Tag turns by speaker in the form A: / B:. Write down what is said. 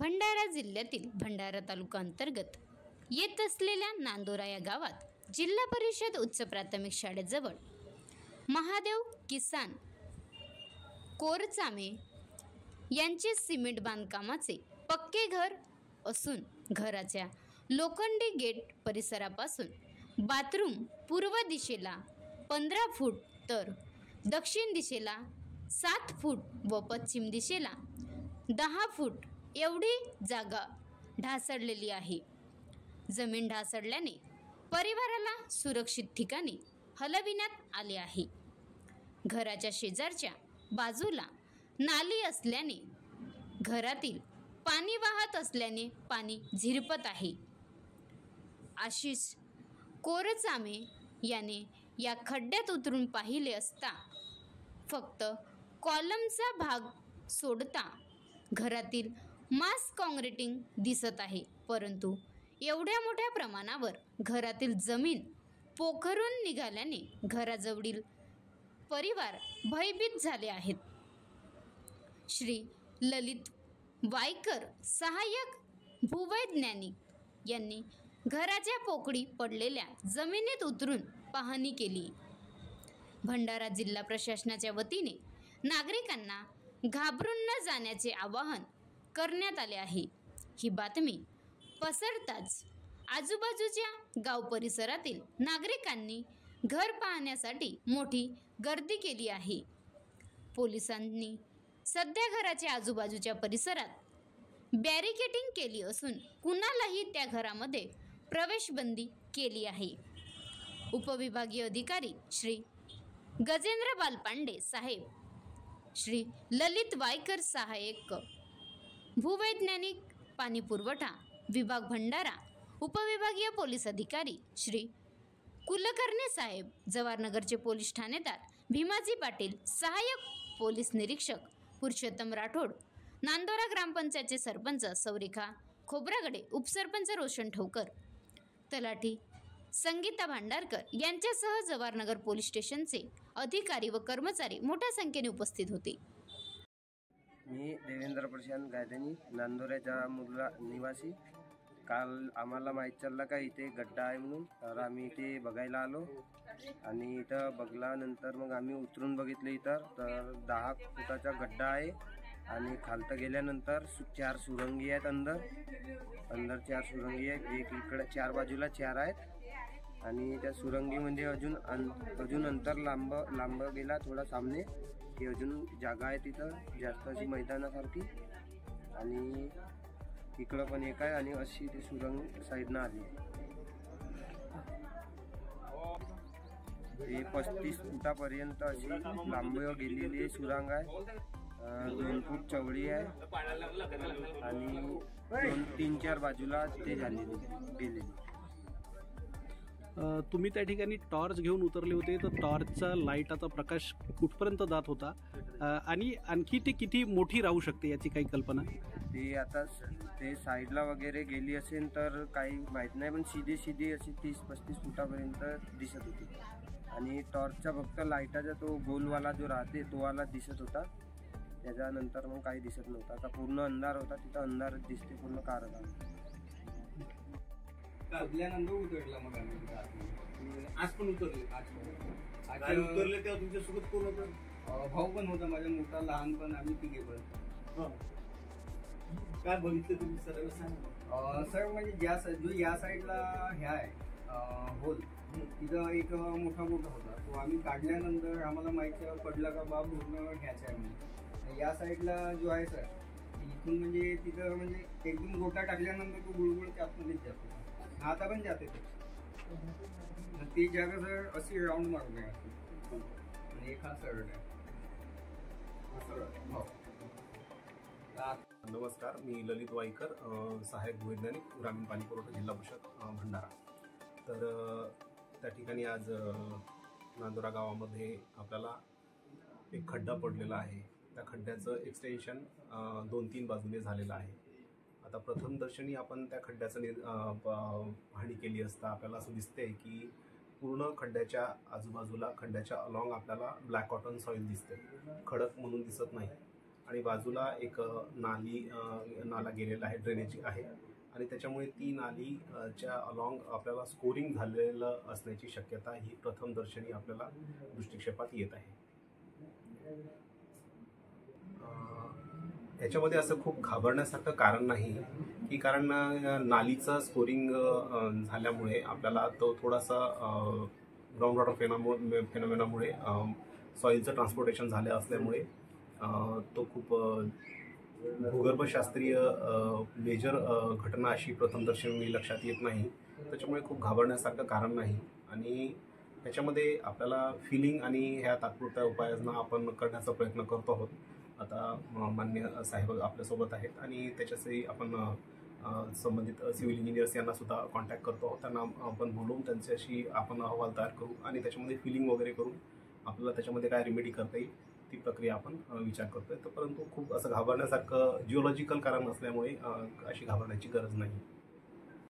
A: भंडारा जिल्ह्यातील भंडारा तालुका अंतर्गत येत असलेल्या नांदोरा या गावात जिल्हा परिषद उच्च प्राथमिक शाळेजवळ महादेव किसान कोरचामे यांचे सिमेंट बांधकामाचे पक्के घर असून घराच्या लोखंडी गेट परिसरापासून बाथरूम पूर्व दिशेला 15 फूट तर दक्षिण दिशेला 7 फूट व पश्चिम दिशेला 10 फूट एवढी जागा ढासळलेली आहे। जमीन ढासळल्याने परिवाराला सुरक्षित ठिकाणी हलविण्यात आले आहे। घराच्या शेजारच्या बाजूला नाली असल्याने घरातील पाणी वाहत असल्याने पाणी झिरपत आहे। आशिष कोरचामे याने या खड्ड्यात उतरून पाहिले असता फक्त कॉलमचा भाग सोडता घरातील मास काँक्रिटिंग दिसत आहे, परंतु एवढ्या मोठ्या प्रमाणावर घरातील जमीन पोखरून निघाल्याने घराजवळील परिवार भयभीत झाले आहेत। श्री ललित वायकर सहाय्यक भूवैज्ञानिक यांनी घराच्या पोकळी पडलेल्या जमिनीत उतरून पाहणी केली। भंडारा जिल्हा प्रशासनाच्या वतीने नागरिकांना घाबरून न जाण्याचे आवाहन करण्यात आले आहे। ही बातमी पसरताच आजूबाजूच्या गाव परिसरातील नागरिकांनी घर पाहण्यासाठी मोठी गर्दी केली आहे। पोलिसांनी सध्या घराच्या आजूबाजूच्या परिसरात बॅरिकेडिंग केली असून कुणालाही त्या घरामध्ये प्रवेशबंदी केली आहे। उपविभागीय अधिकारी श्री गजेंद्र बालपांडे साहेब, श्री ललित वायकर सहाय्यक भूवैज्ञानिक पाणी पुरवठा विभाग भंडारा, उपविभागीय पोलीस अधिकारी श्री कुलकर्णी साहेब, जवाहरनगरचे पोलीस ठाणेदार भीमाजी पाटील, सहाय्यक पोलीस निरीक्षक पुरुषोत्तम राठोड, नांदोरा ग्रामपंचायतचे सरपंच सौरेखा खोब्रागडे, उपसरपंच रोशन ठोकर, तलाठी संगीता भांडारकर यांच्यासह जवाहरनगर पोलीस स्टेशनचे अधिकारी व कर्मचारी मोठ्या संख्येने उपस्थित होते।
B: मी देवेंद्र प्रशांत गायधनी, नांदोऱ्याचा मूळ निवासी। काल आम्हाला माहीत चाललं का इथे गड्डा आहे म्हणून, तर आम्ही इथे बघायला आलो आणि इथं बघल्यानंतर मग आम्ही उतरून बघितलं इथं तर 10 फुटाचा गड्डा आहे आणि खालतं गेल्यानंतर 4 सुरंगी आहेत। अंदर 4 सुरंगी आहेत, एक इकडे 4 बाजूला 4 आहेत आणि त्या सुरंगीमध्ये अजून अंतर लांब गेला थोडा सामने की अजून जागा आहे तिथं जास्त अशी मैदानासारखी आणि इकडं पण एक आहे आणि अशी ती सुरंग साईडनं आली आहे। हे 35 फुटापर्यंत अशी लांब गेलेली सुरंग आहे। 2 फूट चौडी आहे आणि 2-3-4 बाजूला ते गेलेली।
C: तुम्ही त्या ठिकाणी टॉर्च घेऊन उतरले होते, तर टॉर्चचा लाईटाचा प्रकाश कुठपर्यंत जात होता आणि आणखी ती किती मोठी राहू शकते याची काही कल्पना?
B: ती आता ते साईडला वगैरे गेली असेल तर काही माहीत नाही, पण सीधी अशी 30-35 फुटापर्यंत दिसत होती आणि टॉर्चचा फक्त लाईटाचा तो गोलवाला जो राहते तो वाला दिसत होता। त्याच्यानंतर मग काही दिसत नव्हता। आता पूर्ण अंधार होता, तिथं अंधारच दिसते पूर्ण कारला।
D: उतरल्यानंतर उतरला मग आम्ही आज पण उतरले। आज उतरले तेव्हा तुमच्यासोबत कोण होतं? भाऊ पण होता माझा मोठा, लहान पण, आम्ही तिघे पण। काय बघितलं तुम्ही सर? सर म्हणजे या साईडला ह्या आहे होल, तिथं एक मोठा होता, तो आम्ही काढल्यानंतर आम्हाला माहिती पडलं का बाब पूर्ण घ्यायचं आहे म्हणून। या साईडला जो आहे सर इथून म्हणजे तिथं म्हणजे एकदम गोटा टाकल्यानंतर तो गुळगुळ त्यातमध्येच जातो, आता पण जाते ती जागा सर अशी राऊंड मारून आहे आणि एक हा सरळ आहे।
E: नमस्कार, मी ललित वायकर, सहाय्यक वैज्ञानिक ग्रामीण पाणी पुरवठा जिल्हा परिषद भंडारा। तर त्या ठिकाणी आज नांदोरा गावामध्ये आपल्याला एक खड्डा पडलेला आहे। त्या खड्ड्याचं एक्सटेन्शन 2-3 बाजूने झालेलं आहे। आता प्रथमदर्शनी आपण त्या खड्ड्याचं पाहणी केली असता आपल्याला असं दिसते की पूर्ण खड्ड्याच्या आजूबाजूला खड्ड्याच्या अलॉंग आपल्याला ब्लॅक कॉटन सॉइल दिसते, खडक म्हणून दिसत नाही आणि बाजूला एक नाला गेलेला आहे, ड्रेनेज आहे आणि त्याच्यामुळे ती नाली च्या अलॉंग आपल्याला स्कोरिंग झालेलं असण्याची शक्यता ही प्रथमदर्शनी आपल्याला दृष्टिक्षेपात येत आहे. याच्यामध्ये असं खूप घाबरण्यासारखं कारण नाही की कारण नालीचं स्कोरिंग झाल्यामुळे आपल्याला तो थोडासा ग्राउंड वॉटर फेनॉमेनामुळे सॉईलचं ट्रान्सपोर्टेशन झालं असल्यामुळे तो खूप भूगर्भशास्त्रीय मेजर घटना अशी प्रथमदर्शनी लक्षात येत नाही. त्याच्यामुळे खूप घाबरण्यासारखं कारण नाही आणि त्याच्यामध्ये आपल्याला फिलिंग आणि ह्या तात्पुरत्या उपाययोजना आपण करण्याचा प्रयत्न करतो आहोत. आता मान्य साहेब आपल्यासोबत आहेत आणि त्याच्याशी आपण संबंधित सिव्हिल इंजिनियर्स यांना सुद्धा कॉन्टॅक्ट करतो आहोत. त्यांना आपण बोलवून त्यांच्याशी आपण अहवाल तयार करू आणि त्याच्यामध्ये फिलिंग वगैरे करून आपल्याला त्याच्यामध्ये काय रेमेडी करता येईल ती प्रक्रिया आपण विचार करतोय. तर परंतु खूप असं घाबरण्यासारखं जिओलॉजिकल कारण असल्यामुळे अशी घाबरण्याची गरज नाही.